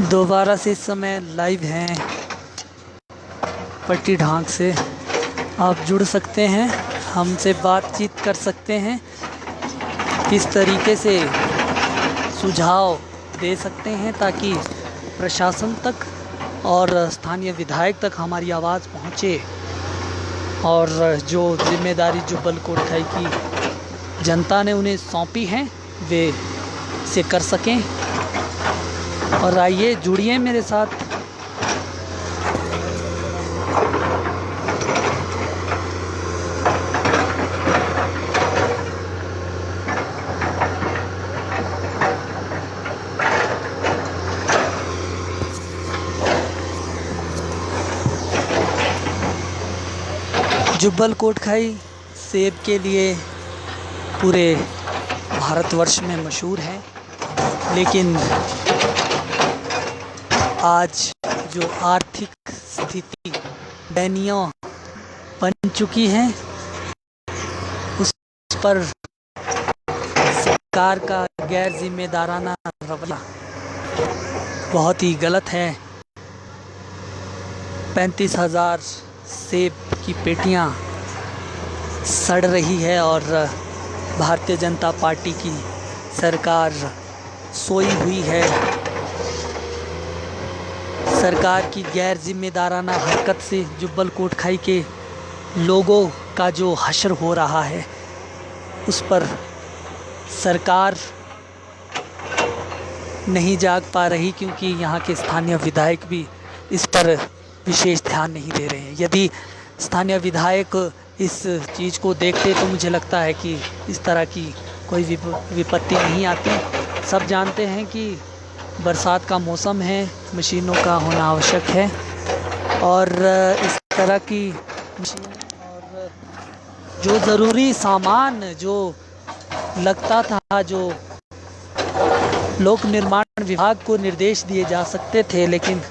दोबारा से इस समय लाइव हैं पट्टी ढांक से। आप जुड़ सकते हैं, हमसे बातचीत कर सकते हैं, किस तरीके से सुझाव दे सकते हैं ताकि प्रशासन तक और स्थानीय विधायक तक हमारी आवाज़ पहुँचे और जो जिम्मेदारी जुब्बल कोटखाई की जनता ने उन्हें सौंपी हैं वे इसे कर सकें। और आइए जुड़िए मेरे साथ। जुब्बल कोटखाई सेब के लिए पूरे भारतवर्ष में मशहूर है, लेकिन आज जो आर्थिक स्थिति दयनीय बन चुकी है उस पर सरकार का गैर जिम्मेदाराना रवैया बहुत ही गलत है। 35,000 सेब की पेटियां सड़ रही है और भारतीय जनता पार्टी की सरकार सोई हुई है। सरकार की गैर जिम्मेदाराना हरकत से जुब्बल कोटखाई के लोगों का जो हश्र हो रहा है उस पर सरकार नहीं जाग पा रही, क्योंकि यहाँ के स्थानीय विधायक भी इस पर विशेष ध्यान नहीं दे रहे हैं। यदि स्थानीय विधायक इस चीज़ को देखते तो मुझे लगता है कि इस तरह की कोई विपत्ति नहीं आती। सब जानते हैं कि बरसात का मौसम है, मशीनों का होना आवश्यक है और इस तरह की मशीन और जो ज़रूरी सामान जो लगता था, जो लोक निर्माण विभाग को निर्देश दिए जा सकते थे, लेकिन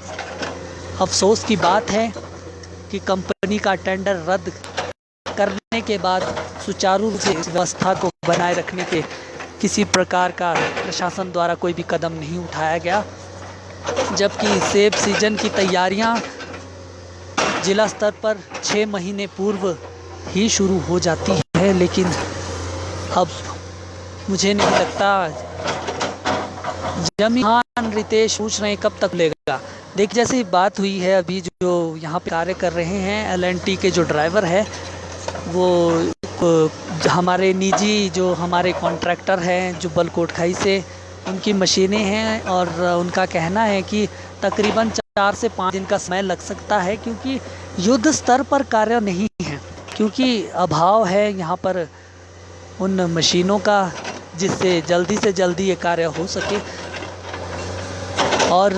अफसोस की बात है कि कंपनी का टेंडर रद्द करने के बाद सुचारू रूप से व्यवस्था को बनाए रखने के किसी प्रकार का प्रशासन द्वारा कोई भी कदम नहीं उठाया गया, जबकि सेब सीजन की तैयारियां जिला स्तर पर 6 महीने पूर्व ही शुरू हो जाती है। लेकिन अब मुझे नहीं लगता जमीन रितेश पूछ रहे हैं कब तक लेगा। देख जैसी बात हुई है, अभी जो यहाँ पे कार्य कर रहे हैं LNT के जो ड्राइवर है वो हमारे निजी जो हमारे कॉन्ट्रैक्टर हैं जुब्बल कोटखाई से, उनकी मशीनें हैं और उनका कहना है कि तकरीबन 4 से 5 दिन का समय लग सकता है, क्योंकि युद्ध स्तर पर कार्य नहीं है, क्योंकि अभाव है यहाँ पर उन मशीनों का जिससे जल्दी से जल्दी ये कार्य हो सके। और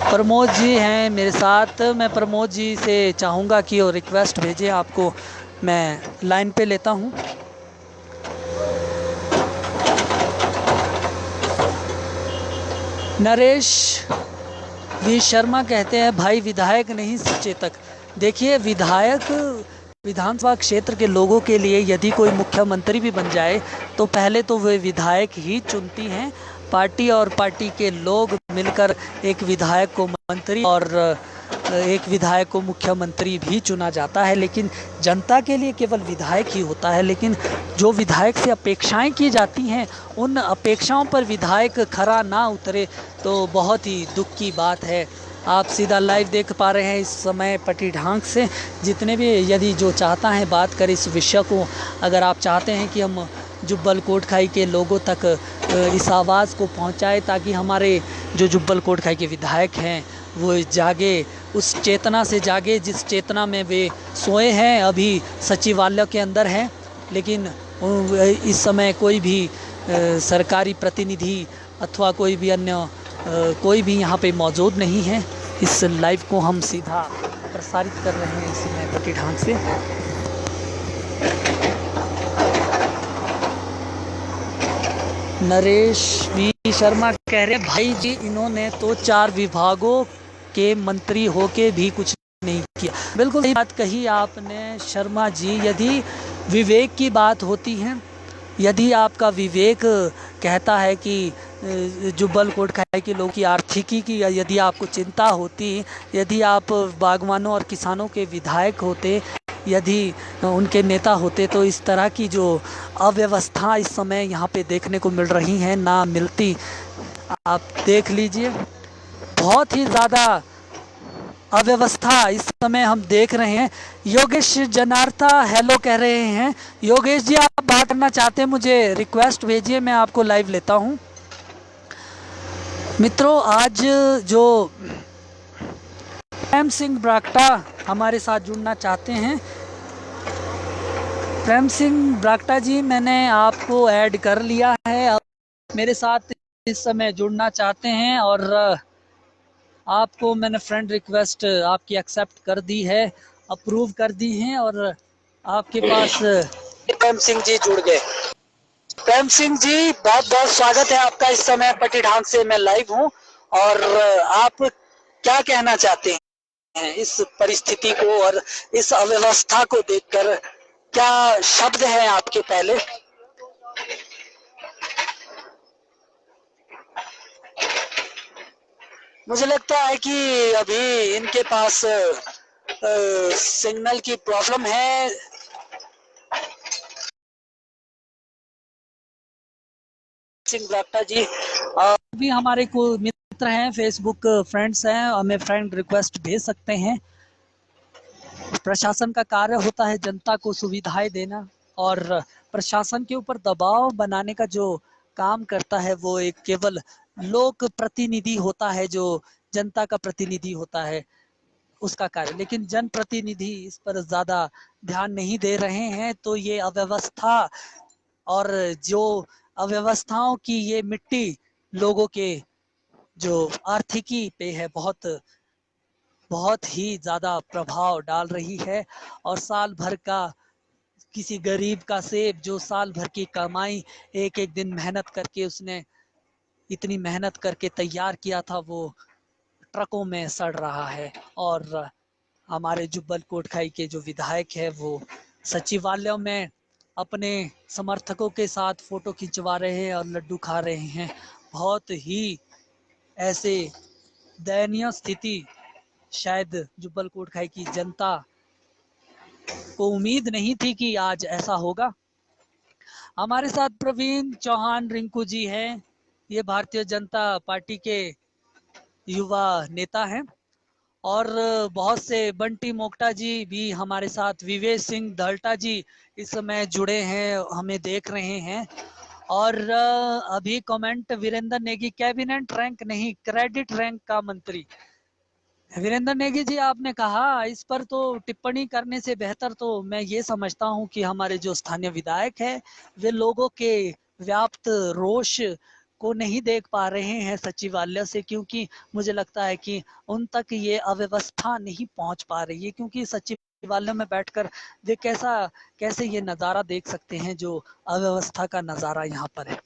प्रमोद जी हैं मेरे साथ, मैं प्रमोद जी से चाहूँगा कि वो रिक्वेस्ट भेजें, आपको मैं लाइन पे लेता हूँ। नरेश वी शर्मा कहते हैं भाई विधायक नहीं सचेतक। देखिए, विधायक विधानसभा क्षेत्र के लोगों के लिए यदि कोई मुख्यमंत्री भी बन जाए तो पहले तो वे विधायक ही चुनती हैं। पार्टी और पार्टी के लोग मिलकर एक विधायक को मंत्री और एक विधायक को मुख्यमंत्री भी चुना जाता है, लेकिन जनता के लिए केवल विधायक ही होता है। लेकिन जो विधायक से अपेक्षाएं की जाती हैं, उन अपेक्षाओं पर विधायक खरा ना उतरे तो बहुत ही दुख की बात है। आप सीधा लाइव देख पा रहे हैं इस समय पट्टी ढांक से। जितने भी यदि जो चाहता है बात करें इस विषय को, अगर आप चाहते हैं कि हम जुब्बल कोटखाई के लोगों तक इस आवाज़ को पहुंचाए ताकि हमारे जो जुब्बल कोटखाई के विधायक हैं वो जागे, उस चेतना से जागे जिस चेतना में वे सोए हैं, अभी सचिवालय के अंदर हैं, लेकिन इस समय कोई भी सरकारी प्रतिनिधि अथवा कोई भी अन्य कोई भी यहाँ पे मौजूद नहीं है। इस लाइव को हम सीधा प्रसारित कर रहे हैं इस समय पट्टी ढांक से। नरेश वी शर्मा कह रहे हैं भाई जी इन्होंने तो 4 विभागों के मंत्री होके भी कुछ नहीं किया। बिल्कुल सही बात कही आपने शर्मा जी। यदि विवेक की बात होती है यदि आपका विवेक कहता है कि जुब्बल कोटखाई के लोगों की आर्थिकी की यदि आपको चिंता होती, यदि आप बागवानों और किसानों के विधायक होते, यदि उनके नेता होते, तो इस तरह की जो अव्यवस्था इस समय यहाँ पे देखने को मिल रही हैं ना मिलती। आप देख लीजिए, बहुत ही ज़्यादा अव्यवस्था इस समय हम देख रहे हैं। योगेश जनार्था हेलो कह रहे हैं। योगेश जी, आप बात करना चाहते हैं, मुझे रिक्वेस्ट भेजिए, मैं आपको लाइव लेता हूं। मित्रों, आज जो प्रेम सिंह ब्राक्टा हमारे साथ जुड़ना चाहते हैं, प्रेम सिंह ब्राक्टा जी, मैंने आपको ऐड कर लिया है, अब मेरे साथ इस समय जुड़ना चाहते हैं और आपको मैंने फ्रेंड रिक्वेस्ट आपकी एक्सेप्ट कर दी है, अप्रूव कर दी है और आपके पास प्रेम सिंह जी जुड़ गए। प्रेम सिंह जी, बहुत बहुत स्वागत है आपका। इस समय पटीढांग से मैं लाइव हूं और आप क्या कहना चाहते हैं इस परिस्थिति को और इस अव्यवस्था को देखकर? क्या शब्द है आपके पहले? मुझे लगता है कि अभी इनके पास सिग्नल की प्रॉब्लम है। सिंह ब्राक्टा जी अभी हमारे को मित्र हैं, फेसबुक फ्रेंड्स हैं, हमें फ्रेंड रिक्वेस्ट भेज सकते हैं। प्रशासन का कार्य होता है जनता को सुविधाएं देना और प्रशासन के ऊपर दबाव बनाने का जो काम करता है वो एक केवल लोक प्रतिनिधि होता है, जो जनता का प्रतिनिधि होता है उसका कार्य। लेकिन जनप्रतिनिधि इस पर ज्यादा ध्यान नहीं दे रहे हैं, तो ये अव्यवस्था और जो अव्यवस्थाओं की ये मिट्टी लोगों के जो आर्थिकी पे है बहुत बहुत ही ज्यादा प्रभाव डाल रही है। और साल भर का किसी गरीब का सेब, जो साल भर की कमाई एक एक दिन मेहनत करके उसने इतनी मेहनत करके तैयार किया था, वो ट्रकों में सड़ रहा है। और हमारे जुब्बल कोटखाई के जो विधायक है वो सचिवालय में अपने समर्थकों के साथ फोटो खिंचवा रहे हैं और लड्डू खा रहे हैं। बहुत ही ऐसे दयनीय स्थिति शायद जुब्बल कोटखाई की जनता को उम्मीद नहीं थी कि आज ऐसा होगा। हमारे साथ प्रवीण चौहान रिंकू जी हैं, ये भारतीय जनता पार्टी के युवा नेता हैं। और बहुत से बंटी मोक्टा जी भी हमारे साथ, विवेक सिंह दहल्टा जी इस समय जुड़े हैं, हमें देख रहे हैं। और अभी comment Virendra Negi, cabinet rank नहीं क्रेडिट रैंक का मंत्री। वीरेंद्र नेगी जी, आपने कहा इस पर तो टिप्पणी करने से बेहतर तो मैं ये समझता हूं कि हमारे जो स्थानीय विधायक है वे लोगों के व्याप्त रोष को नहीं देख पा रहे हैं सचिवालय से, क्योंकि मुझे लगता है कि उन तक ये अव्यवस्था नहीं पहुंच पा रही है। क्योंकि सचिवालय में बैठकर वे कैसे ये नज़ारा देख सकते हैं जो अव्यवस्था का नज़ारा यहाँ पर है।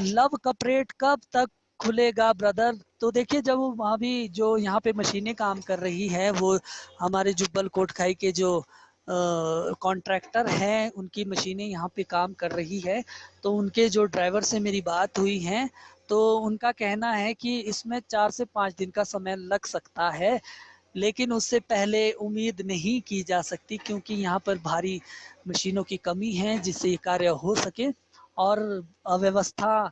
लव कपरेट कब तक खुलेगा ब्रदर? तो देखिए, जब वहाँ भी जो यहाँ पे मशीनें काम कर रही है, वो हमारे जुब्बल कोटखाई के जो कॉन्ट्रैक्टर हैं उनकी मशीनें यहाँ पे काम कर रही है। तो उनके जो ड्राइवर से मेरी बात हुई है, तो उनका कहना है कि इसमें 4 से 5 दिन का समय लग सकता है, लेकिन उससे पहले उम्मीद नहीं की जा सकती, क्योंकि यहाँ पर भारी मशीनों की कमी है जिससे ये कार्य हो सके। और अव्यवस्था,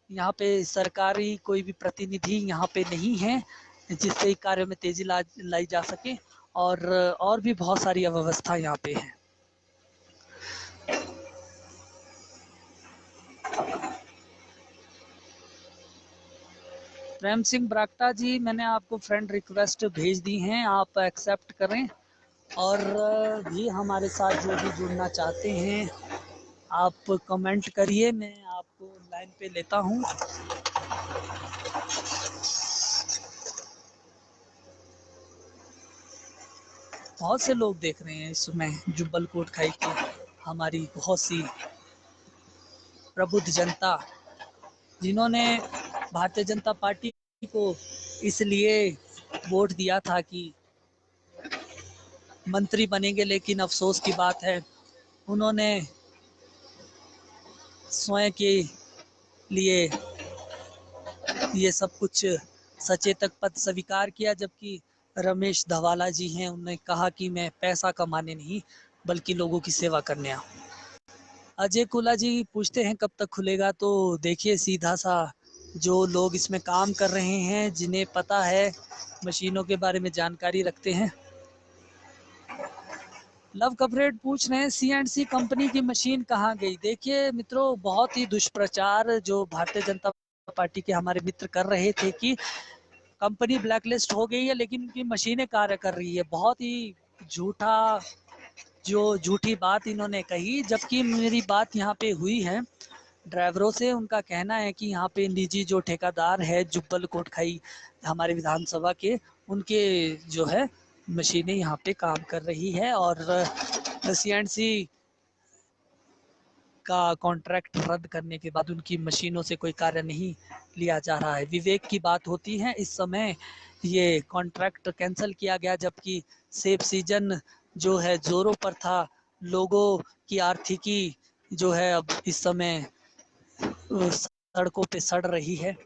यहाँ पे सरकारी कोई भी प्रतिनिधि यहाँ पे नहीं है जिससे कार्य में तेजी लाई जा सके। और भी बहुत सारी अव्यवस्था यहाँ पे है। प्रेम सिंह ब्राक्टा जी, मैंने आपको फ्रेंड रिक्वेस्ट भेज दी हैं, आप एक्सेप्ट करें। और भी हमारे साथ जो भी जुड़ना चाहते हैं आप कमेंट करिए, मैं आपको लाइन पे लेता हूँ। बहुत से लोग देख रहे हैं इस समय जुब्बल कोटखाई की हमारी बहुत सी प्रबुद्ध जनता, जिन्होंने भारतीय जनता पार्टी को इसलिए वोट दिया था कि मंत्री बनेंगे, लेकिन अफसोस की बात है उन्होंने स्वयं के लिए ये सब कुछ सचेतक पद स्वीकार किया, जबकि रमेश धवाला जी हैं, उन्होंने कहा कि मैं पैसा कमाने नहीं बल्कि लोगों की सेवा करने आया। अजय कुला जी पूछते हैं कब तक खुलेगा, तो देखिए सीधा सा, जो लोग इसमें काम कर रहे हैं, जिन्हें पता है, मशीनों के बारे में जानकारी रखते हैं। लव कपरेड पूछ रहे हैं सी&सी कंपनी की मशीन कहाँ गई। देखिए मित्रों, बहुत ही दुष्प्रचार जो भारतीय जनता पार्टी के हमारे मित्र कर रहे थे कि कंपनी ब्लैकलिस्ट हो गई है लेकिन उनकी मशीनें कार्य कर रही है, बहुत ही झूठा, जो झूठी बात इन्होंने कही। जबकि मेरी बात यहाँ पे हुई है ड्राइवरों से, उनका कहना है कि यहाँ पे निजी जो ठेकेदार है जुब्बल कोटखाई हमारे विधानसभा के, उनके जो है मशीनें यहाँ पे काम कर रही है और सी&सी का कॉन्ट्रैक्ट रद्द करने के बाद उनकी मशीनों से कोई कार्य नहीं लिया जा रहा है। विवेक की बात होती है, इस समय ये कॉन्ट्रैक्ट कैंसिल किया गया, जबकि सेब सीजन जो है जोरों पर था, लोगों की आर्थिकी जो है अब इस समय सड़कों पे सड़ रही है।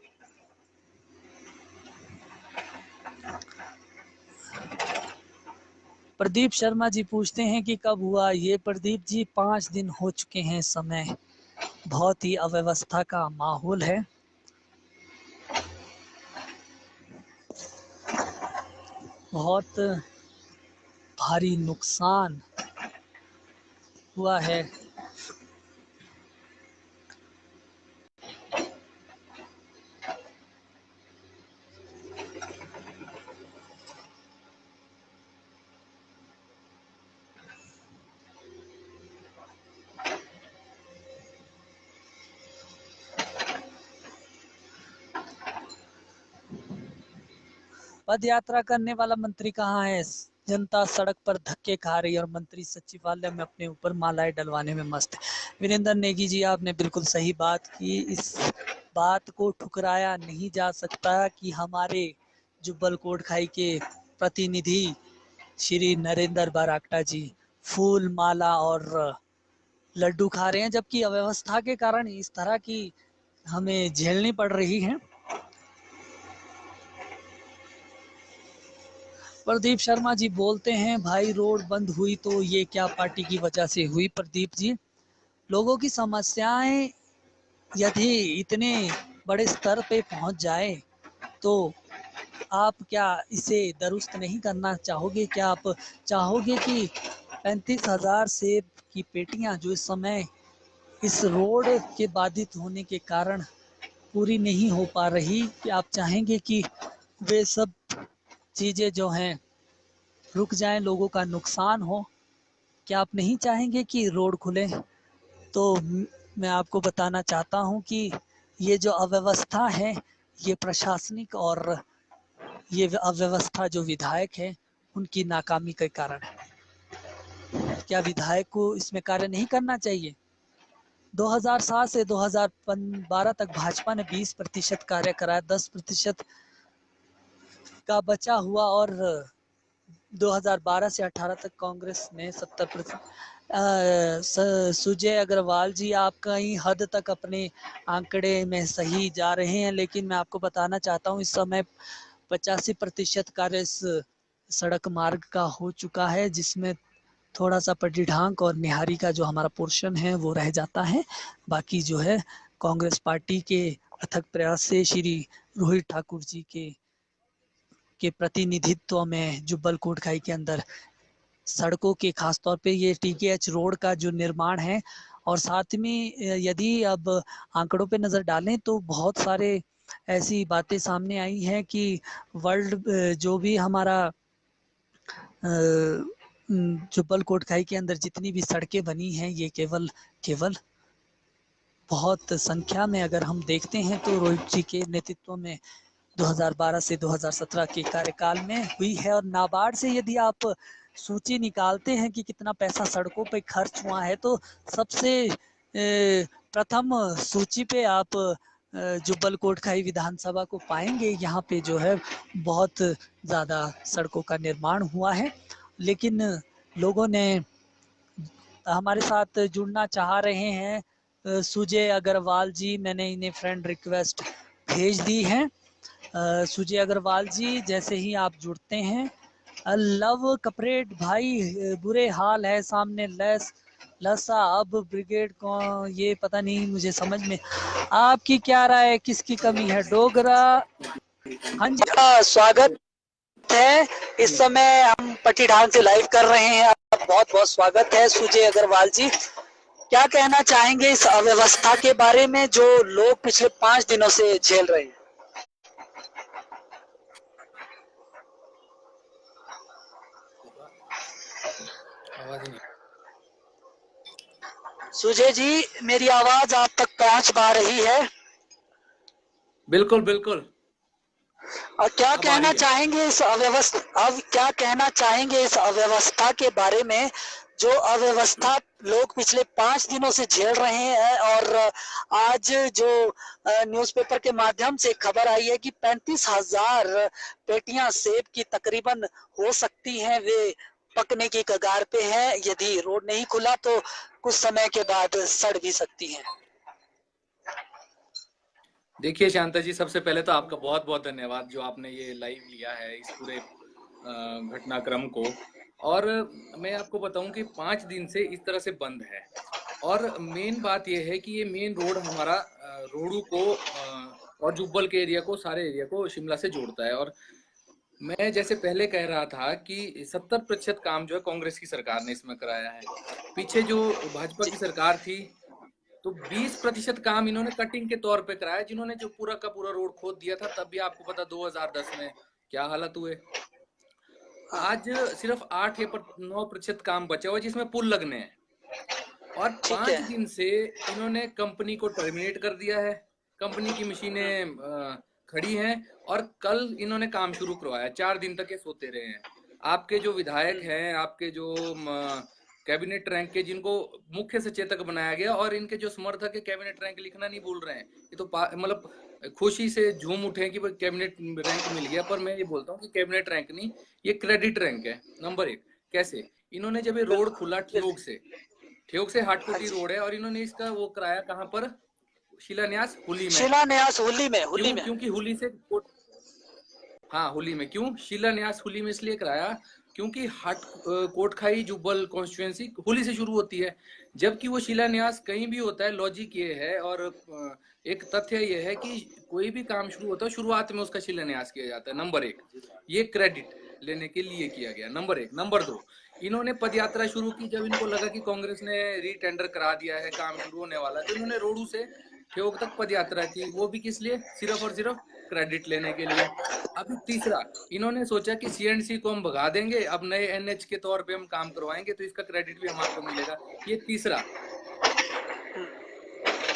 प्रदीप शर्मा जी पूछते हैं कि कब हुआ ये। प्रदीप जी 5 दिन हो चुके हैं, समय बहुत ही अव्यवस्था का माहौल है, बहुत भारी नुकसान हुआ है। पद यात्रा करने वाला मंत्री कहाँ है। जनता सड़क पर धक्के खा रही है और मंत्री सचिवालय में अपने ऊपर मालाएं डलवाने में मस्त है। वीरेंद्र नेगी जी, आपने बिल्कुल सही बात की। इस बात को ठुकराया नहीं जा सकता कि हमारे जुब्बल कोटखाई के प्रतिनिधि श्री नरेंद्र बरागटा जी फूल माला और लड्डू खा रहे हैं, जबकि अव्यवस्था के कारण इस तरह की हमें झेलनी पड़ रही है। प्रदीप शर्मा जी बोलते हैं भाई रोड बंद हुई तो ये क्या पार्टी की वजह से हुई। प्रदीप जी, लोगों की समस्याएं यदि इतने बड़े स्तर पे पहुंच जाए तो आप क्या इसे दुरुस्त नहीं करना चाहोगे? क्या आप चाहोगे कि 35,000 सेब की पेटियां जो इस समय इस रोड के बाधित होने के कारण पूरी नहीं हो पा रही, कि आप चाहेंगे कि वे सब चीज़ें जो हैं रुक जाएं, लोगों का नुकसान हो? क्या आप नहीं चाहेंगे कि रोड खुले? तो मैं आपको बताना चाहता हूं कि ये जो अव्यवस्था है, ये प्रशासनिक और ये अव्यवस्था जो विधायक है उनकी नाकामी के कारण है। क्या विधायक को इसमें कार्य नहीं करना चाहिए? 2007 से 2012 तक भाजपा ने 20% कार्य कराया, 10% का बचा हुआ, और 2012 से 18 तक कांग्रेस ने 70%। सुजय अग्रवाल जी, आप कहीं हद तक अपने आंकड़े में सही जा रहे हैं, लेकिन मैं आपको बताना चाहता हूं इस समय 85% कार्य इस सड़क मार्ग का हो चुका है, जिसमें थोड़ा सा पटीढांक और निहारी का जो हमारा पोर्शन है वो रह जाता है। बाकी जो है कांग्रेस पार्टी के अथक प्रयास से श्री रोहित ठाकुर जी के प्रतिनिधित्व में जुब्बल कोटखाई के अंदर सड़कों के, खासतौर पे ये टीकेएच रोड का जो निर्माण है, और साथ में यदि अब आंकड़ों पे नज़र डालें तो बहुत सारे ऐसी बातें सामने आई हैं कि वर्ल्ड जो भी हमारा जुब्बल कोटखाई के अंदर जितनी भी सड़कें बनी हैं, ये केवल केवल बहुत संख्या में अगर हम देखते हैं तो रोहित जी के नेतृत्व में 2012 से 2017 के कार्यकाल में हुई है। और नाबार्ड से यदि आप सूची निकालते हैं कि कितना पैसा सड़कों पे खर्च हुआ है, तो सबसे प्रथम सूची पे आप जुब्बल कोटखाई विधानसभा को पाएंगे। यहाँ पे जो है बहुत ज़्यादा सड़कों का निर्माण हुआ है, लेकिन लोगों ने हमारे साथ जुड़ना चाह रहे हैं सुजय अग्रवाल जी, मैंने इन्हें फ्रेंड रिक्वेस्ट भेज दी है। सुजय अग्रवाल जी, जैसे ही आप जुड़ते हैं। लव कपरेट भाई, बुरे हाल है सामने लसा अब ब्रिगेड को, ये पता नहीं मुझे समझ में। आपकी क्या राय है, किसकी कमी है? डोगरा, हाँ जी, स्वागत है। इस समय हम पटीढान से लाइव कर रहे हैं। आप बहुत बहुत स्वागत है सुजय अग्रवाल जी। क्या कहना चाहेंगे इस अव्यवस्था के बारे में जो लोग पिछले 5 दिनों से झेल रहे हैं? आवाज नहीं। सुजय जी, मेरी आवाज आप तक पहुंच पा रही है? बिल्कुल बिल्कुल। और क्या अब आ कहना रही है। चाहेंगे इस अव्यवस्था, अब क्या कहना चाहेंगे इस अव्यवस्था के बारे में जो अव्यवस्था लोग पिछले 5 दिनों से झेल रहे हैं? और आज जो न्यूज़पेपर के माध्यम से खबर आई है कि 35,000 पेटियां सेब की तकरीबन हो सकती हैं, वे पकने की कगार पे है। यदि रोड नहीं खुला तो कुछ समय के बाद सड़ भी सकती हैं। देखिए शांता जी, सबसे पहले तो आपका बहुत बहुत धन्यवाद जो आपने ये लाइव लिया है इस पूरे घटनाक्रम को। और मैं आपको बताऊं कि 5 दिन से इस तरह से बंद है। और मेन बात यह है कि ये मेन रोड हमारा रोडू को और जुब्बल के एरिया को, सारे एरिया को शिमला से जोड़ता है। और मैं जैसे पहले कह रहा था कि 70% काम जो है कांग्रेस की सरकार ने इसमें कराया है। पीछे जो भाजपा की सरकार थी तो 20% काम इन्होंने कटिंग के तौर पे कराया, जिन्होंने जो पूरा का पूरा रोड खोद दिया था। तब भी आपको पता 2010 में क्या हालत हुए। आज सिर्फ 8 या 9% काम बचा हुआ जिसमें पुल लगने हैं। और ठीक 5 है। दिन से इन्होंने कंपनी को टर्मिनेट कर दिया है। कंपनी की मशीनें खड़ी हैं और कल इन्होंने काम शुरू करवाया। 4 दिन तक ये सोते रहे हैं। आपके जो विधायक हैं, आपके जो कैबिनेट रैंक के, जिनको मुख्य सचेतक बनाया गया, और इनके जो समर्थक है कैबिनेट रैंक लिखना नहीं भूल रहे हैं। ये तो मतलब खुशी से झूम उठे कि कैबिनेट रैंक मिल गया। पर मैं ये बोलता हूँ कि कैबिनेट रैंक नहीं, ये क्रेडिट रैंक है। नंबर 1, कैसे इन्होंने जब ये रोड खुला ठियोग से हाँ हाटकोटी जी। रोड है, और इन्होंने इसका वो कराया कहाँ पर? शिलान्यास हुली में। शिलान्यास होली में, होली क्यों? में। क्योंकि हुली से, हाँ हुली में। क्यों शिलान्यास हुली में इसलिए कराया क्योंकि कोटखाई जुब्बल कॉन्स्टिट्यूएंसी हुली से शुरू होती है। जबकि वो शिलान्यास कहीं भी होता है, लॉजिक ये है और एक तथ्य ये है कि कोई भी काम शुरू होता है शुरुआत में उसका शिलान्यास किया जाता है। नंबर 1, ये क्रेडिट लेने के लिए किया गया। नंबर 1। नंबर 2, इन्होंने पदयात्रा शुरू की जब इनको लगा कि कांग्रेस ने रीटेंडर करा दिया है, काम शुरू होने वाला है, तो इन्होंने रोडू से ठियोग तक पदयात्रा की। वो भी किस लिए? सिर्फ और सिर्फ क्रेडिट लेने के लिए। अभी तीसरा, इन्होंने सोचा कि सीएनसी को हम भगा देंगे, अब नए एनएच के तौर पे हम काम करवाएंगे तो इसका क्रेडिट भी हमारे को मिलेगा। ये तीसरा।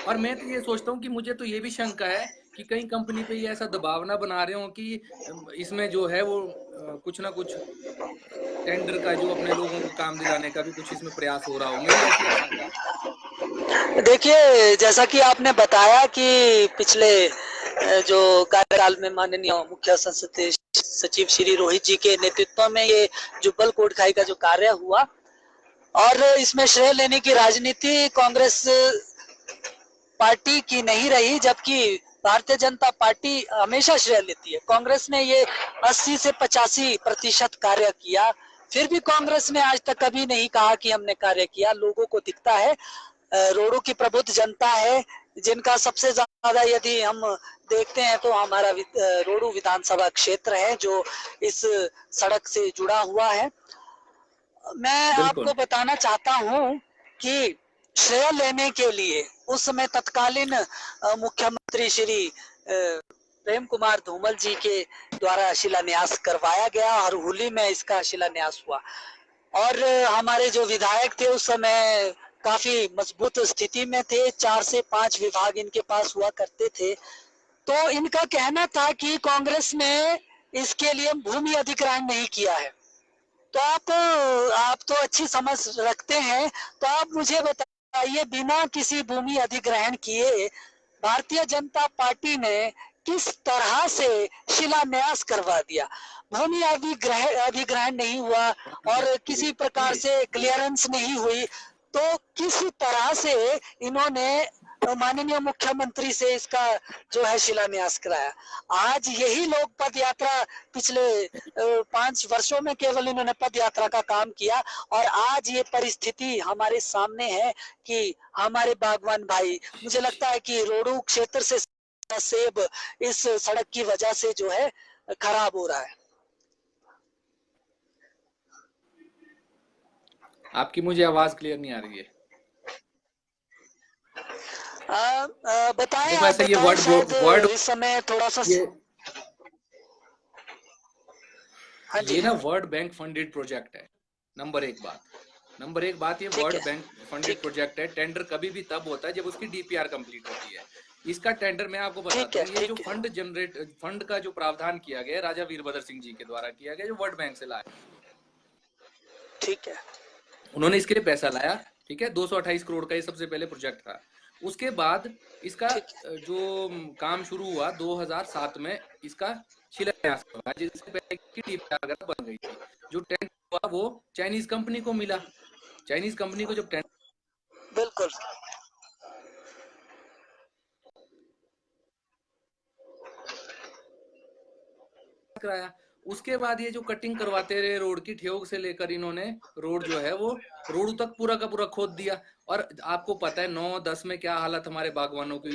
और मैं तो ये सोचता हूँ कि मुझे तो ये भी शंका है कि कहीं कंपनी पे ये ऐसा दबाव ना बना रहे हो कि इसमें जो है वो कुछ ना कुछ टेंडर का, जो अपने लोगों को काम दिलाने का भी कुछ इसमें प्रयास हो रहा हो। मेरी ऐसी आशंका है। देखिए, जैसा कि आपने बताया कि पिछले जो कार्यकाल में माननीय मुख्य संसदीय सचिव श्री रोहित जी के नेतृत्व में ये जुब्बल कोटखाई का जो कार्य हुआ, और इसमें श्रेय लेने की राजनीति कांग्रेस पार्टी की नहीं रही, जबकि भारतीय जनता पार्टी हमेशा श्रेय लेती है। कांग्रेस ने ये 80 से 85% कार्य किया, फिर भी कांग्रेस ने आज तक कभी नहीं कहा कि हमने कार्य किया। लोगों को दिखता है, रोडों की प्रबुद्ध जनता है, जिनका सबसे ज्यादा यदि हम देखते हैं तो हमारा रोडू विधानसभा क्षेत्र है जो इस सड़क से जुड़ा हुआ है। मैं आपको बिल्कुल बताना चाहता हूं कि श्रेय लेने के लिए उस समय तत्कालीन मुख्यमंत्री श्री प्रेम कुमार धूमल जी के द्वारा शिलान्यास करवाया गया और हुली में इसका शिलान्यास हुआ। और हमारे जो विधायक थे उस समय काफी मजबूत स्थिति में थे, 4 से 5 विभाग इनके पास हुआ करते थे। तो इनका कहना था कि कांग्रेस ने इसके लिए भूमि अधिग्रहण नहीं किया है। तो आप तो अच्छी समझ रखते हैं, तो आप मुझे बताइए, बिना किसी भूमि अधिग्रहण किए भारतीय जनता पार्टी ने किस तरह से शिलान्यास करवा दिया? भूमि अधिग्रहण नहीं हुआ और किसी प्रकार से क्लियरेंस नहीं हुई, तो किस तरह से इन्होंने माननीय मुख्यमंत्री से इसका जो है शिलान्यास कराया। आज यही लोग पद यात्रा पिछले 5 वर्षों में केवल इन्होंने पद यात्रा का काम किया और आज ये परिस्थिति हमारे सामने है कि हमारे बागवान भाई, मुझे लगता है कि रोडू क्षेत्र से सेब इस सड़क की वजह से जो है खराब हो रहा है। आपकी मुझे आवाज क्लियर नहीं आ रही है। बताएं, देखो आप ऐसे ये बताएं, वर्ड इस समय थोड़ा सा। ये हाँ जी, ये ना वर्ल्ड बैंक फंडेड प्रोजेक्ट है। नंबर एक बात ये ठीक वर्ल्ड है, बैंक फंडेड ठीक प्रोजेक्ट है। टेंडर कभी भी तब होता है जब उसकी डीपीआर कंप्लीट होती है। इसका टेंडर मैं आपको बताता हूँ, ये जो ठीक है, फंड का जो प्रावधान किया गया राजा वीरभद्र सिंह जी के द्वारा किया गया, जो वर्ल्ड बैंक से लाया, ठीक है, उन्होंने इसके लिए पैसा लाया। ठीक है, 228 करोड़ का ये सबसे पहले प्रोजेक्ट था। उसके बाद इसका ठीक, जो काम शुरू हुआ 2007 में, इसका शिलान्यास हुआ, जिससे पहले की डीपीआर बन गई थी। जो टेंडर हुआ वो चाइनीज कंपनी को मिला। चाइनीज कंपनी को जब टेंडर बिल्कुल, कराया, उसके बाद ये जो कटिंग करवाते रहे रोड की, ठेयोग से लेकर इन्होंने रोड जो है वो रोड तक पूरा का पूरा खोद दिया। और आपको पता है 9-10 में क्या हालत हमारे बागवानों की,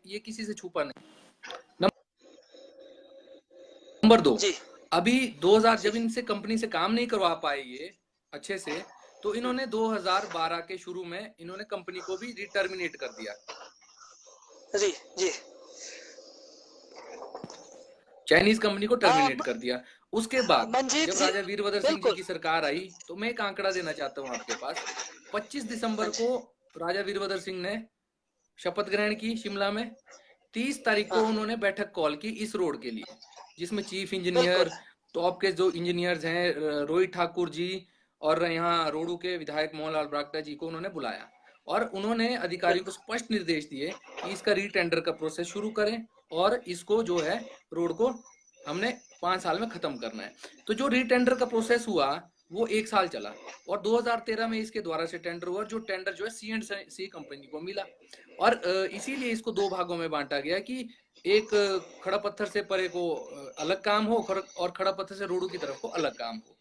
ये किसी से छुपा नहीं। नंबर 2, जी, अभी 2000 जब इनसे कंपनी से काम नहीं करवा पाए ये अच्छे से, तो इन्होंने 2012 के शुरू में इन्होंने कंपनी को भी रिटर्मिनेट कर दिया। जी, जी, चाइनीज कंपनी को टर्मिनेट कर दिया। उसके बाद मंजीत जब जी, राजा वीरभद्र सिंह जी बिल्कुल, की सरकार आई, तो मैं एक आंकड़ा देना चाहता हूं आपके पास। 25 दिसंबर को राजा वीरभद्र सिंह ने शपथ ग्रहण की शिमला में। 30 तारीख को हाँ, उन्होंने बैठक कॉल की इस रोड के लिए, जिसमें चीफ बिल्कुल, इंजीनियर, टॉप के जो इंजीनियर्स हैं, रोहित ठाकुर जी, और यहाँ रोडू के विधायक मोहनलाल ब्राक्टा जी को उन्होंने बुलाया। और उन्होंने अधिकारियों को बिल्कुल, स्पष्ट निर्देश दिए कि इसका रीटेंडर का प्रोसेस शुरू करें और इसको जो है रोड को हमने 5 साल में खत्म करना है। तो जो रीटेंडर का प्रोसेस हुआ वो 1 साल चला और 2013 में इसके द्वारा से टेंडर हुआ, जो टेंडर जो है C&C कंपनी को मिला। और इसीलिए इसको 2 भागों में बांटा गया कि एक खड़ा पत्थर से परे को अलग काम हो और खड़ा पत्थर से रोडू की तरफ को अलग काम हो।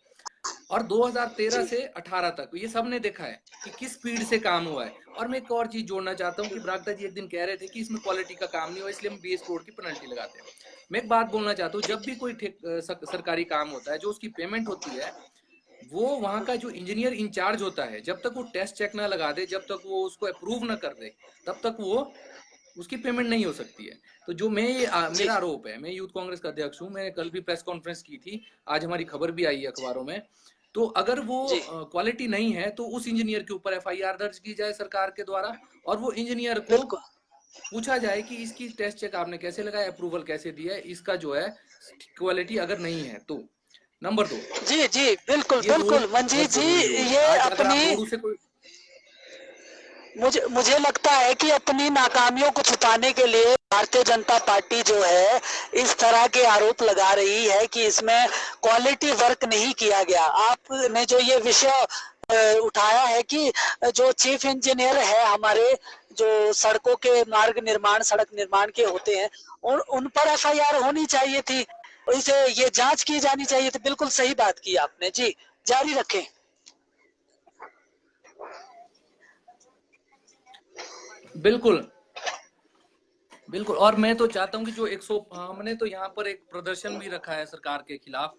और 2013 जी, से 18 तक ये सबने देखा है कि किस स्पीड से काम हुआ है। और मैं एक और चीज जोड़ना चाहता हूँ कि ब्रागटा जी एक दिन कह रहे थे कि इसमें क्वालिटी का काम नहीं हुआ, इसलिए हम बीएस रोड की पेनल्टी लगाते हैं। मैं एक बात बोलना चाहता हूँ, जब भी कोई सरकारी काम होता है, जो उसकी पेमेंट होती है, वो वहां का जो इंजीनियर इंचार्ज होता है, जब तक वो टेस्ट चेक ना लगा दे, जब तक वो उसको अप्रूव ना कर दे, तब तक वो उसकी पेमेंट नहीं हो सकती है। तो जो जी, मेरा आरोप है, मैं यूथ कांग्रेस का अध्यक्ष हूँ, मैंने कल भी प्रेस कॉन्फ्रेंस की थी, आज हमारी खबर भी आई है अखबारों में। तो अगर वो जी, क्वालिटी नहीं है तो उस इंजीनियर के ऊपर एफआईआर दर्ज की जाए सरकार के द्वारा, और वो इंजीनियर को बिल्कुल, पूछा जाए कि इसकी टेस्ट चेक आपने कैसे लगाया, अप्रूवल कैसे दिया है, इसका जो है क्वालिटी अगर नहीं है तो। नंबर 2, जी, जी, बिल्कुल, ये रोड बिल्कुल, बहुत मंजीत जी, जरूरी रोड है। ये आज अगर आप अपनी, रोड से कोई मुझे लगता है कि अपनी नाकामियों को छुपाने के लिए भारतीय जनता पार्टी जो है इस तरह के आरोप लगा रही है कि इसमें क्वालिटी वर्क नहीं किया गया। आपने जो ये विषय उठाया है कि जो चीफ इंजीनियर है हमारे, जो सड़कों के मार्ग निर्माण, सड़क निर्माण के होते हैं, उन पर एफआईआर होनी चाहिए थी, इसे ये जांच की जानी चाहिए थी। बिल्कुल सही बात की आपने जी, जारी रखें। बिल्कुल बिल्कुल। और मैं तो चाहता हूं कि जो 100, हमने तो यहाँ पर एक प्रदर्शन भी रखा है सरकार के खिलाफ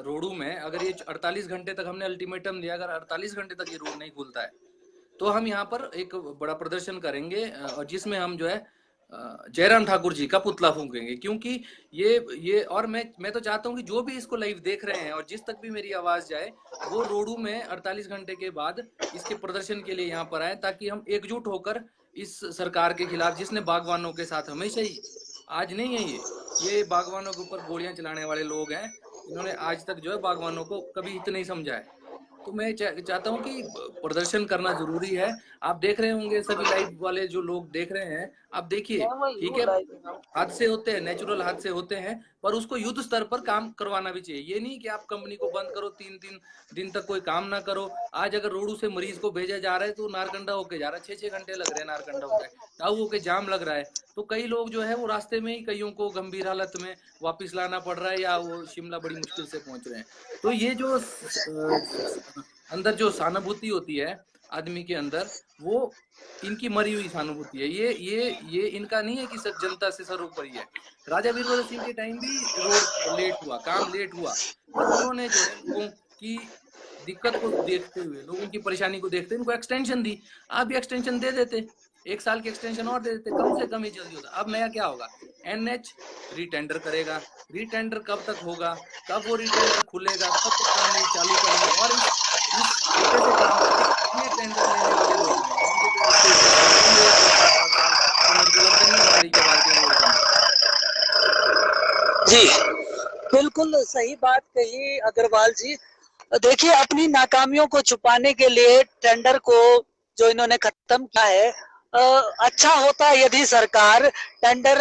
रोडू में। अगर ये 48 घंटे तक हमने अल्टीमेटम दिया, अगर 48 घंटे तक ये रोड नहीं खुलता है तो हम यहाँ पर एक बड़ा प्रदर्शन करेंगे, और जिसमें हम जो है जयराम ठाकुर जी का पुतला फूंकेंगे। क्योंकि ये और मैं तो चाहता हूँ कि जो भी इसको लाइव देख रहे हैं और जिस तक भी मेरी आवाज जाए, वो रोडू में 48 घंटे के बाद इसके प्रदर्शन के लिए यहाँ पर आए, ताकि हम एकजुट होकर इस सरकार के खिलाफ, जिसने बागवानों के साथ हमेशा ही, आज नहीं है ये बागवानों के ऊपर गोलियां चलाने वाले लोग हैं, इन्होंने आज तक जो है बागवानों को कभी हित नहीं समझा है। तो मैं चाहता हूँ कि प्रदर्शन करना जरूरी है। आप देख रहे होंगे, सभी लाइव वाले जो लोग देख रहे हैं, आप देखिए, ठीक है, हादसे होते हैं, नेचुरल हादसे होते हैं, पर उसको युद्ध स्तर पर काम करवाना भी चाहिए। ये नहीं कि आप कंपनी को बंद करो, 3 दिन तक कोई काम ना करो। आज अगर रोडू से मरीज को भेजा जा रहा है तो नारकंडा होके जा रहा है, 6-6 घंटे लग रहे हैं नारकंडा होके, ताऊ होके जाम लग रहा है। तो कई लोग जो है वो रास्ते में ही, कईयों को गंभीर हालत में वापिस लाना पड़ रहा है, या वो शिमला बड़ी मुश्किल से पहुंच रहे हैं। तो ये जो अंदर जो सहानुभूति होती है आदमी के अंदर, वो इनकी मरी हुई सहानुभूति है। ये इनका नहीं है कि सब जनता से सर्वोपरि है। राजा वीरभद्र सिंह के टाइम भी रोड लेट हुआ, काम लेट हुआ, पर उन्होंने जो है लोगों की दिक्कत को देखते हुए, लोगों की परेशानी को देखते हुए उनको एक्सटेंशन दी। आप भी एक्सटेंशन दे देते, 1 साल की एक्सटेंशन और दे देते, कम से कम ही जल्दी होता। अब नया क्या होगा, एनएच रीटेंडर करेगा। रीटेंडर कब तक होगा, कब वो रीटेंडर खुलेगा, कब वो काम ये चालू करेंगे, और इस छोटे से काम के लिए कितने टेंडर लेने वाले लोग हैं, उनके तो ऐसे पैसे निकलेंगे 1-2, 4-5 साल। तो मेरे को लगता नहीं हमारी के बाद के रोड बनेंगे। जी, बिल्कुल सही बात कही अग्रवाल जी। देखिए, अपनी नाकामियों को छुपाने के लिए टेंडर को जो इन्होंने खत्म किया है, अच्छा होता यदि सरकार टेंडर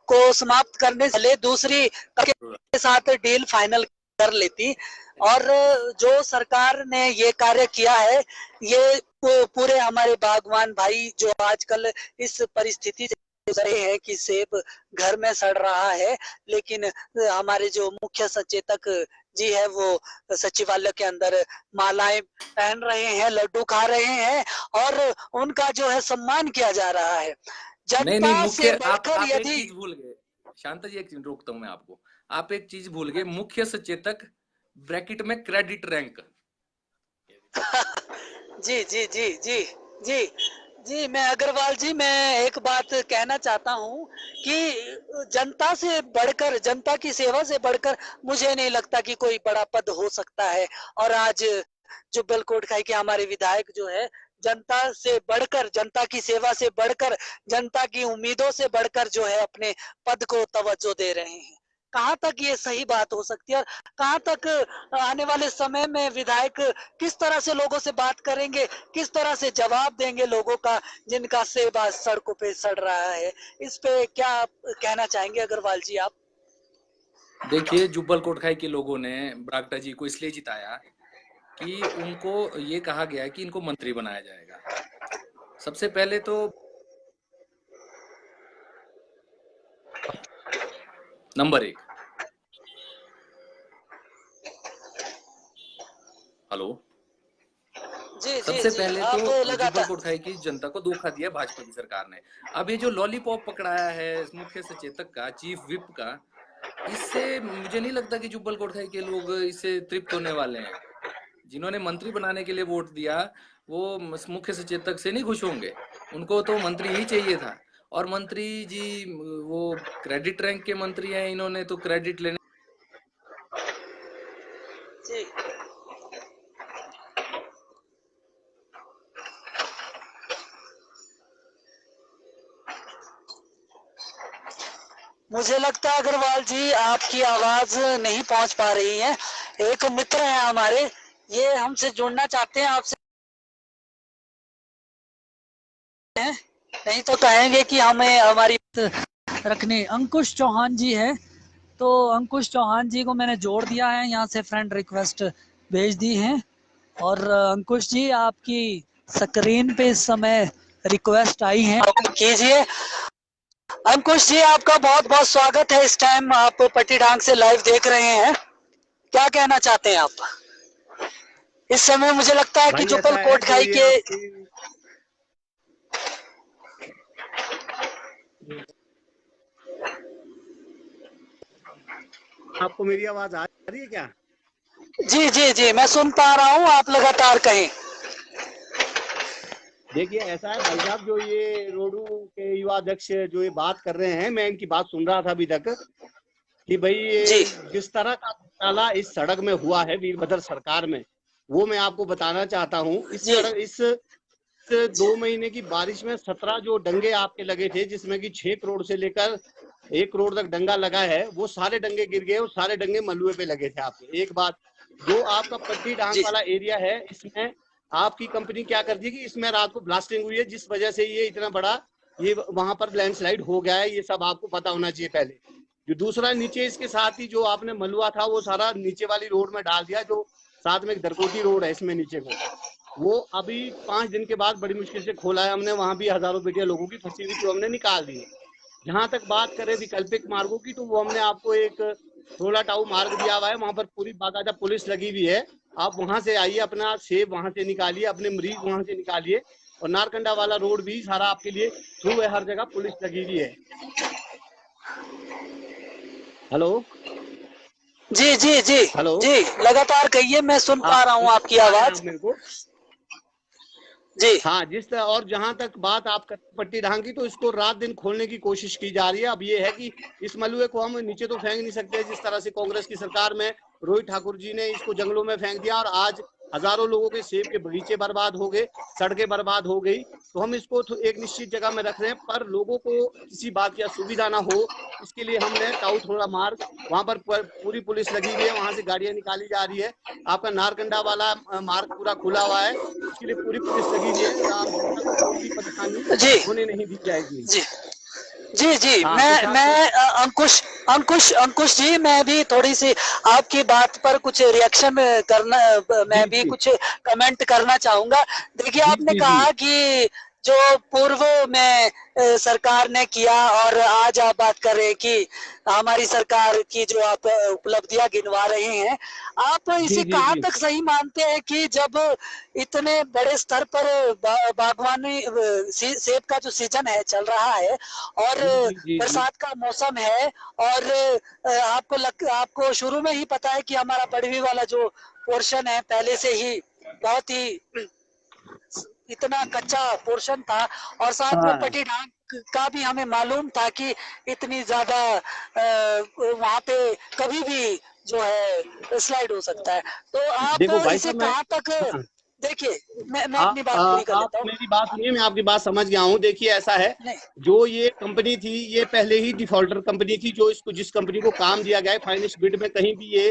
को समाप्त करने से पहले दूसरी के साथ डील फाइनल कर लेती। और जो सरकार ने ये कार्य किया है, ये पूरे हमारे बागवान भाई जो आजकल इस परिस्थिति से गुजर रहे हैं कि सेब घर में सड़ रहा है, लेकिन हमारे जो मुख्य सचेतक जी है वो सचिवालय के अंदर मालाएं पहन रहे हैं, लड्डू खा रहे हैं, और उनका जो है सम्मान किया जा रहा है। नहीं जनता मुख्य, से बढ़कर आप एक यदि चीज भूल गए शांता जी, एक चीज रोकता हूं मैं आपको। आप एक चीज भूल गए, मुख्य सचेतक ब्रैकेट में क्रेडिट रैंक। जी जी जी जी जी जी, मैं अग्रवाल जी, मैं एक बात कहना चाहता हूँ कि जनता से बढ़कर, जनता की सेवा से बढ़कर मुझे नहीं लगता कि कोई बड़ा पद हो सकता है। और आज जुब्बल कोटखाई के हमारे विधायक जो है, जनता से बढ़कर, जनता की सेवा से बढ़कर, जनता की उम्मीदों से बढ़कर जो है अपने पद को तवज्जो दे रहे हैं। कहाँ तक ये सही बात हो सकती है, और कहाँ तक आने वाले समय में विधायक किस तरह से लोगों से बात करेंगे, किस तरह से जवाब देंगे लोगों का जिनका सेब आज सड़कों पे सड़ रहा है। इस पे क्या कहना चाहेंगे अग्रवाल जी आप? देखिए, जुब्बल कोटखाई के लोगों ने बरागटा जी को इसलिए जिताया कि उनको ये कहा गया कि इनको मंत्री बनाया जाएगा। सबसे पहले तो नंबर 1, हेलो, जी जी सबसे जी, पहले आप तो जुब्बल लगातार। कोटखाई की जनता को धोखा दिया भाजपा की सरकार ने। अब ये जो लॉलीपॉप पकड़ाया है मुख्य सचेतक का, चीफ विप का, इससे मुझे नहीं लगता कि जुब्बल कोटखाई के लोग इससे तृप्त होने वाले हैं। जिन्होंने मंत्री बनाने के लिए वोट दिया, वो मुख्य सचेतक से नहीं खुश होंगे, उनको तो मंत्री ही चाहिए था। और मंत्री जी वो क्रेडिट रैंक के मंत्री हैं, इन्होंने तो क्रेडिट लेने जी, मुझे लगता है अग्रवाल जी आपकी आवाज नहीं पहुंच पा रही है। एक मित्र है हमारे, ये हमसे जुड़ना चाहते हैं आपसे, नहीं तो कहेंगे कि हमें हमारी रखनी। अंकुश चौहान जी है, तो अंकुश चौहान जी को मैंने जोड़ दिया है, यहाँ से फ्रेंड रिक्वेस्ट भेज दी है। और अंकुश जी, आपकी स्क्रीन पे इस समय रिक्वेस्ट आई है, कीजिए। अंकुश जी, आपका बहुत बहुत स्वागत है। इस टाइम आप पट्टी डांग से लाइव देख रहे हैं, क्या कहना चाहते हैं आप? इस समय मुझे लगता है कि भाई जुब्बल ऐसा है जो कोटखाई ये के आपकी आपको मेरी आवाज आ रही है क्या? जी जी जी, मैं सुन पा रहा हूँ, आप लगातार कहें। देखिए ऐसा है भाई साहब, जो ये रोडू के युवा अध्यक्ष जो ये बात कर रहे हैं, मैं इनकी बात सुन रहा था अभी तक कि भाई जी ये जिस तरह का घोटाला इस सड़क में हुआ है वीरभद्र सरकार में, वो मैं आपको बताना चाहता हूँ। इस जी सड़क इस 2 महीने की बारिश में 17 जो डंगे आपके लगे थे, जिसमें कि 6 करोड़ से लेकर 1 करोड़ तक डंगा लगा है, वो सारे डंगे गिर गए और सारे डंगे मलुए पे लगे थे आपके। एक बात जो आपका पट्टी डांग जी वाला एरिया है, इसमें आपकी कंपनी क्या करती है कि इसमें रात को ब्लास्टिंग हुई है, जिस वजह से ये इतना बड़ा ये वहां पर लैंडस्लाइड हो गया है। ये सब आपको पता होना चाहिए पहले। जो दूसरा नीचे इसके साथ ही जो आपने मलुआ था वो सारा नीचे वाली रोड में डाल दिया, जो साथ में एक दरकोटी रोड है इसमें नीचे को, वो अभी 5 दिन के बाद बड़ी मुश्किल से खोला है हमने। वहां भी हजारों बेटियां लोगों की फंसी हुई थी, हमने निकाल दी है। जहां तक बात करें वैकल्पिक मार्गों की, तो वो हमने आपको एक थोड़ा टाऊ मार्ग दिया हुआ है, वहां पर पूरी बाकायदा पुलिस लगी हुई है। आप वहां से आइए, अपना सेब वहां से निकालिए, अपने मरीज वहां से निकालिए, और नारकंडा वाला रोड भी सारा आपके लिए थ्रू है, हर जगह पुलिस लगी हुई है। हेलो जी जी जी हेलो, जी, लगातार कहिए, मैं सुन पा रहा हूँ आपकी आवाज। मेरे को जी हाँ जिस तरह, और जहां तक बात आप पट्टी ढांग की, तो इसको रात दिन खोलने की कोशिश की जा रही है। अब ये है कि इस मलबे को हम नीचे तो फेंक नहीं सकते, जिस तरह से कांग्रेस की सरकार में रोहित ठाकुर जी ने इसको जंगलों में फेंक दिया, और आज हजारों लोगों के सेब के बगीचे बर्बाद हो गए, सड़कें बर्बाद हो गई। तो हम इसको एक निश्चित जगह में रख रहे हैं, पर लोगों को किसी बात की असुविधा ना हो, इसके लिए हमने टाऊ थोड़ा मार्ग, वहां पर पूरी पुलिस लगी हुई है, वहां से गाड़ियां निकाली जा रही है। आपका नारकंडा वाला मार्ग पूरा खुला हुआ है, उसके लिए पूरी पुलिस लगी हुई है। आम जनता को कोई भी परेशानी जी होने नहीं दी जाएगी। जी जी जी, हाँ कुछ मैं आप अंकुश अंकुश अंकुश जी, मैं भी थोड़ी सी आपकी बात पर कुछ रिएक्शन करना, मैं जी भी जी कुछ कमेंट करना चाहूंगा। देखिए, जी आपने जी जी कहा कि जो पूर्व में सरकार ने किया, और आज आप बात कर रहे हैं कि हमारी सरकार की जो आप उपलब्धियां गिनवा रहे हैं, आप जी इसे जी कहाँ जी तक सही मानते हैं कि जब इतने बड़े स्तर पर बागवानी सेब का जो सीजन है चल रहा है, और जी जी जी जी बरसात का मौसम है, और आपको शुरू में ही पता है कि हमारा पड़वी वाला जो पोर्शन है पहले से ही बहुत ही इतना कच्चा पोर्शन था, और साथ में हाँ पटीडांग का भी हमें मालूम था कि इतनी ज्यादा वहां पे कभी भी जो है स्लाइड हो सकता है। तो आप देखो भाई इसे साहब, मैं कहाँ तक, हाँ, देखिए, मैं अपनी बात पूरी कर आप लेता हूँ। मेरी बात सुनिए, मैं आपकी बात समझ गया हूँ। देखिए ऐसा है, नहीं जो ये कंपनी थी ये पहले ही डिफॉल्टर कंपनी थी, जो इसको जिस कंपनी को काम दिया गया है फाइनेंस बिड में कहीं भी ये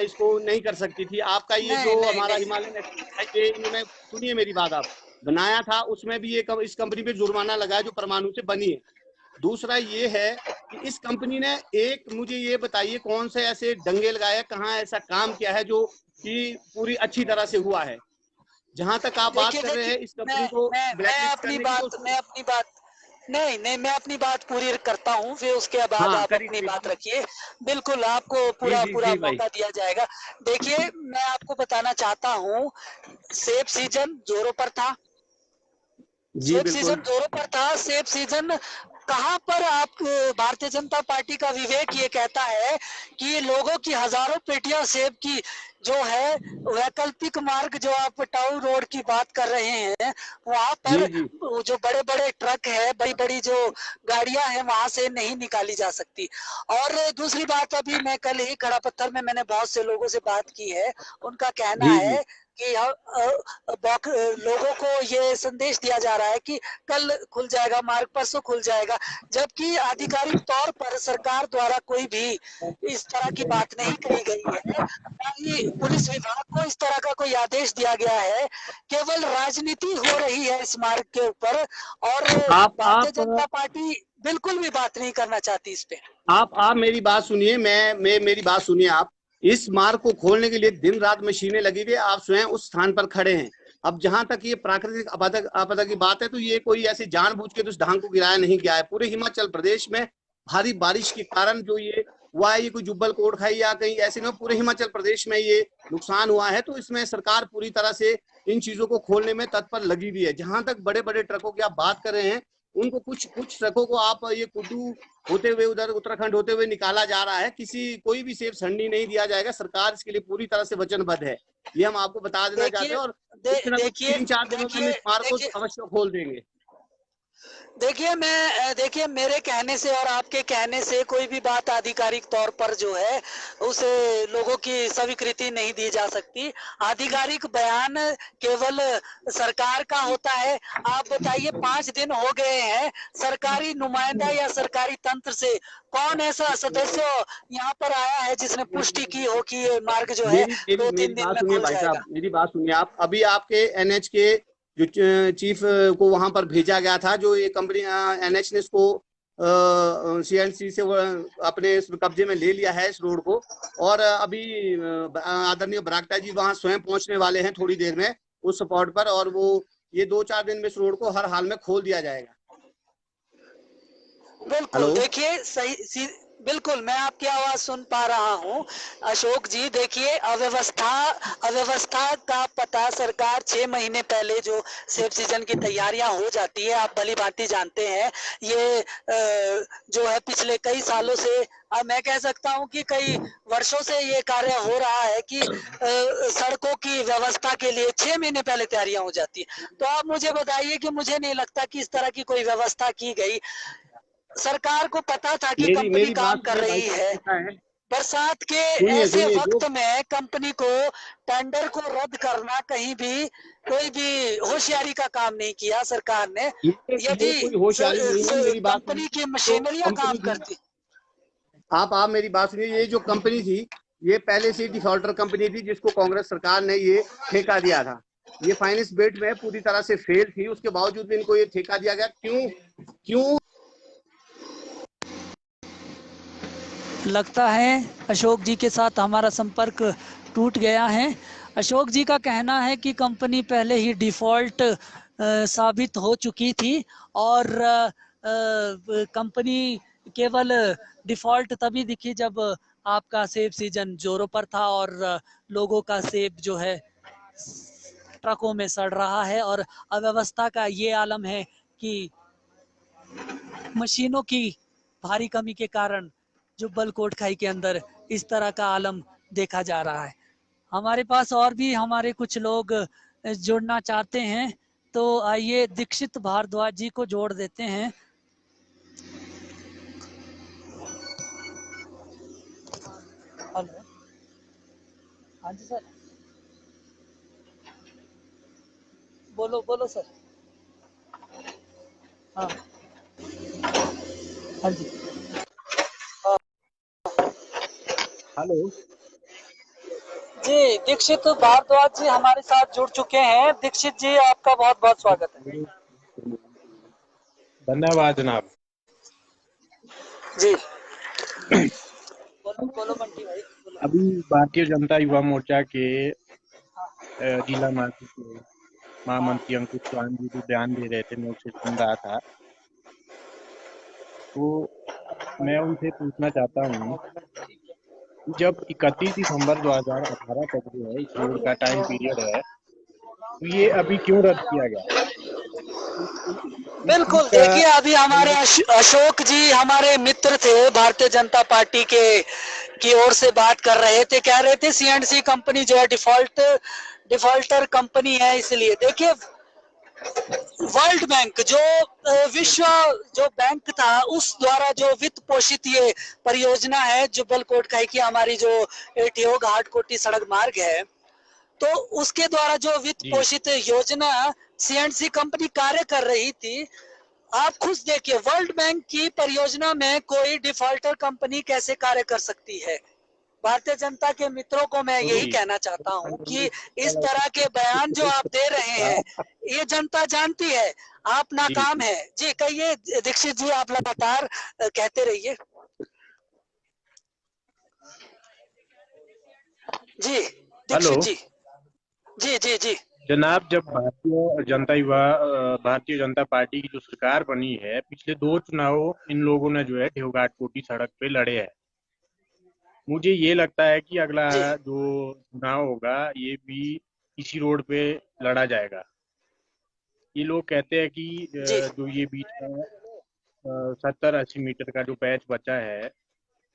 इसको नहीं कर सकती थी। आपका ये नहीं जो नहीं हमारा नहीं हिमालयन एक्सप्रेस है, ये इन्होंने, सुनिए मेरी बात, आप बनाया था उसमें भी ये इस कंपनी पे जुर्माना लगाया जो परमाणु से बनी है। दूसरा ये है कि इस कंपनी ने, एक मुझे ये बताइए कौन से ऐसे दंगे लगाए, कहाँ ऐसा काम किया है जो कि पूरी अच्छी तरह से हुआ है। जहां तक आप बात देखिए कर रहे देखिए, हैं इस कंपनी को ब्लैकलिस्ट करने की, तो मैं अपनी बात, नहीं नहीं, मैं अपनी बात पूरी करता हूँ, फिर उसके बाद हाँ आप करी अपनी करी। बात रखिए। बिल्कुल, आपको जी पूरा जी पूरा जी भाई। मौका दिया जाएगा। देखिए, मैं आपको बताना चाहता हूँ, सेब सीजन जोरों पर था, जी सेब बिल्कुल। सीजन जोरों पर था। सेब सीजन कहाँ पर आप, भारतीय जनता पार्टी का विवेक ये कहता है कि लोगों की हजारों पेटियां सेब की जो है वैकल्पिक मार्ग, जो आप टाउन रोड की बात कर रहे हैं, वहां जी पर जी जो बड़े बड़े ट्रक है, बड़ी बड़ी जो गाड़ियां हैं, वहां से नहीं निकाली जा सकती। और दूसरी बात, अभी मैं कल ही खड़ा पत्थर में मैंने बहुत से लोगों से बात की है, उनका कहना जी जी है कि लोगों को ये संदेश दिया जा रहा है कि कल खुल जाएगा मार्ग, परसों खुल जाएगा, जबकि आधिकारिक तौर पर सरकार द्वारा कोई भी इस तरह की बात नहीं कही गई है, ना ही पुलिस विभाग को इस तरह का कोई आदेश दिया गया है। केवल राजनीति हो रही है इस मार्ग के ऊपर, और भारतीय आप जनता पार्टी बिल्कुल भी बात नहीं करना चाहती इस पे। आप मेरी बात सुनिए, मैं मेरी बात सुनिए। आप इस मार्ग को खोलने के लिए दिन रात मशीनें लगी हुई है, आप स्वयं उस स्थान पर खड़े हैं। अब जहां तक ये प्राकृतिक आपदा की बात है, तो ये कोई ऐसे जानबूझ के तो उस ढांग को गिराया नहीं गया है। पूरे हिमाचल प्रदेश में भारी बारिश के कारण जो ये हुआ है, ये कोई जुब्बल कोटखाई या कहीं ऐसे में, पूरे हिमाचल प्रदेश में ये नुकसान हुआ है। तो इसमें सरकार पूरी तरह से इन चीजों को खोलने में तत्पर लगी हुई है। जहां तक बड़े बड़े ट्रकों की आप बात कर रहे हैं, उनको कुछ कुछ ट्रकों को आप ये कुड्डू होते हुए, उधर उत्तराखंड होते हुए निकाला जा रहा है। कोई भी सेब सड़ने नहीं दिया जाएगा। सरकार इसके लिए पूरी तरह से वचनबद्ध है, ये हम आपको बता देना चाहते देखिए हैं। और कुछ ना कुछ देखिए 3-4 दिनों में हम देखिए इस मार्ग को देखिए अवश्य खोल देंगे। देखिए मेरे कहने से और आपके कहने से कोई भी बात आधिकारिक तौर पर जो है उसे लोगों की स्वीकृति नहीं दी जा सकती। आधिकारिक बयान केवल सरकार का होता है। आप बताइए 5 दिन हो गए हैं, सरकारी नुमाइंदा या सरकारी तंत्र से कौन ऐसा सदस्य यहाँ पर आया है जिसने पुष्टि की हो कि ये मार्ग जो है मेरी मेरी दो मेरी तीन दिन बात में सुनिए खुल भाई जाएगा? साहब, मेरी बात सुनिए आप। अभी आपके एनएच के जो चीफ को वहां पर भेजा गया था, जो ये कंपनी एनएच ने इसको सीएनसी से अपने इस कब्जे में ले लिया है इस रोड को। और अभी आदरणीय बरागटा जी वहां स्वयं पहुंचने वाले हैं थोड़ी देर में उस स्पॉट पर, और वो ये 2-4 दिन में इस रोड को हर हाल में खोल दिया जाएगा। बिल्कुल, हेलो। देखिए बिल्कुल मैं आपकी आवाज सुन पा रहा हूँ अशोक जी। देखिए अव्यवस्था का पता सरकार 6 महीने पहले जो सेब सीजन की तैयारियां हो जाती है, आप भली भांति जानते हैं। ये जो है पिछले कई सालों से, अब मैं कह सकता हूँ कि कई वर्षों से ये कार्य हो रहा है कि सड़कों की व्यवस्था के लिए 6 महीने पहले तैयारियां हो जाती है। तो आप मुझे बताइए कि मुझे नहीं लगता कि इस तरह की कोई व्यवस्था की गई। सरकार को पता था कि मेरी कंपनी मेरी काम बात कर सुनिए भाई रही साहब, है। ऐसा है। बरसात के सुनिए ऐसे सुनिए जो वक्त में कंपनी को टेंडर को रद्द करना कहीं भी कोई भी होशियारी का काम नहीं किया सरकार ने। ये यदि कोई होशियारी नहीं है, मेरी बात सुनिए। कंपनी की जो मशीनरियां कंपनी काम थी, करती। आप मेरी बात सुनिए। ये जो कंपनी थी, ये पहले से डिफॉल्टर कंपनी थी जिसको कांग्रेस सरकार ने ये ठेका दिया था। ये फाइनेंस बेट में पूरी तरह से फेल थी, उसके बावजूद भी इनको ये ठेका दिया गया। क्यों क्यों लगता है अशोक जी के साथ हमारा संपर्क टूट गया है। अशोक जी का कहना है कि कंपनी पहले ही डिफॉल्ट साबित हो चुकी थी और कंपनी केवल डिफॉल्ट तभी दिखी जब आपका सेब सीजन जोरों पर था और लोगों का सेब जो है ट्रकों में सड़ रहा है। और अव्यवस्था का ये आलम है कि मशीनों की भारी कमी के कारण जुब्बल कोट खाई के अंदर इस तरह का आलम देखा जा रहा है। हमारे पास और भी हमारे कुछ लोग जुड़ना चाहते हैं, तो आइए दीक्षित भारद्वाज जी को जोड़ देते हैं। हेलो, हाँ जी सर, बोलो बोलो सर। हाँ हाँ जी। हेलो। जी दीक्षित भारद्वाज जी हमारे साथ जुड़ चुके हैं। दीक्षित जी आपका बहुत बहुत स्वागत है। धन्यवाद जनाब। जी बोलो बोलो बंटी भाई बोलो। अभी भारतीय जनता युवा मोर्चा के जिला महामंत्री अंकुश चौहान जी जो बयान दे रहे थे, मैं उसे सुन रहा था। तो मैं उनसे पूछना चाहता हूँ, जब 31 दिसंबर 2018 तक जो है इस रोड का टाइम पीरियड है, तो ये अभी क्यों रद्द किया गया? इस चीज बिल्कुल, का देखिए अभी हमारे अशोक जी हमारे मित्र थे, भारतीय जनता पार्टी के की ओर से बात कर रहे थे, कह रहे थे सीएनसी कंपनी जो है डिफॉल्टर कंपनी है। इसलिए देखिए वर्ल्ड बैंक जो विश्व जो बैंक था उस द्वारा जो वित्त पोषित ये परियोजना है जुब्बल कोटखाई की हमारी जो एटीओ घाट कोटी सड़क मार्ग है, तो उसके द्वारा जो वित्त जी पोषित योजना सीएनसी कंपनी कार्य कर रही थी। आप खुद देखिए वर्ल्ड बैंक की परियोजना में कोई डिफॉल्टर कंपनी कैसे कार्य कर सकती है। भारतीय जनता के मित्रों को मैं यही जी कहना चाहता हूं कि इस तरह के बयान जो आप दे रहे हैं ये जनता जानती है आप जी नाकाम है। जी कहिए दीक्षित जी, आप लगातार कहते रहिए। जी हेलो दीक्षित जी। जी जी जी जनाब, जब भारतीय जनता पार्टी की जो सरकार बनी है, पिछले 2 चुनाव इन लोगों ने जो है देवघाट कोटी सड़क पे लड़े हैं। मुझे ये लगता है कि अगला जी जो चुनाव होगा ये भी इसी रोड पे लड़ा जाएगा। ये लोग कहते हैं कि जी जो ये बीच में 70-80 मीटर का जो पैच बचा है,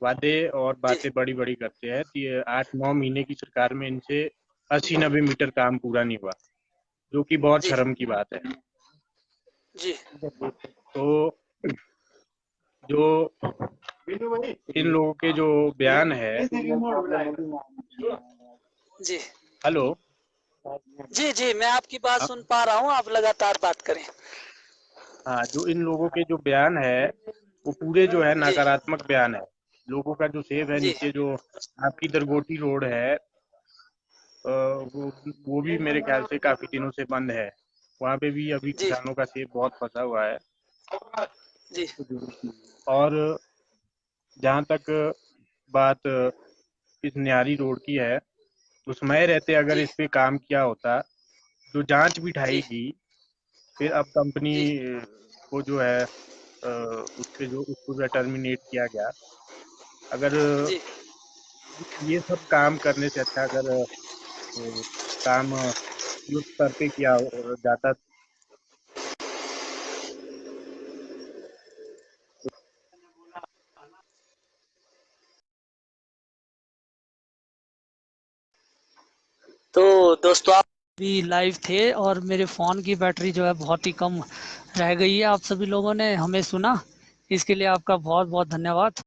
वादे और जी बातें बड़ी बड़ी करते हैं। तो ये 8-9 महीने की सरकार में इनसे 80-90 मीटर काम पूरा नहीं हुआ, जो कि बहुत जी शर्म की बात है। जी तो जो इन लोगों के जो बयान है, जी हेलो, जी जी, मैं आपकी बात हाँ, सुन पा रहा हूँ, आप लगातार बात करें। हाँ, जो इन लोगों के जो बयान है वो पूरे जो है जी नकारात्मक बयान है। लोगों का जो सेब है जी नीचे जो आपकी दरगोटी रोड है, वो भी मेरे ख्याल से काफी दिनों से बंद है। वहाँ पे भी अभी जी किसानों का सेब बहुत फंसा हुआ है। जी और जहाँ तक बात इस न्यारी रोड की है, तो समय रहते अगर जी इस पे काम किया होता, जो जांच जी बिठाई, फिर अब कंपनी जी को जो है उस पे जो उसको जो टर्मिनेट किया गया। अगर जी। ये सब काम करने से अच्छा अगर काम युद्ध स्तर पे किया जाता। तो दोस्तों, आप भी लाइव थे और मेरे फ़ोन की बैटरी जो है बहुत ही कम रह गई है। आप सभी लोगों ने हमें सुना, इसके लिए आपका बहुत बहुत धन्यवाद।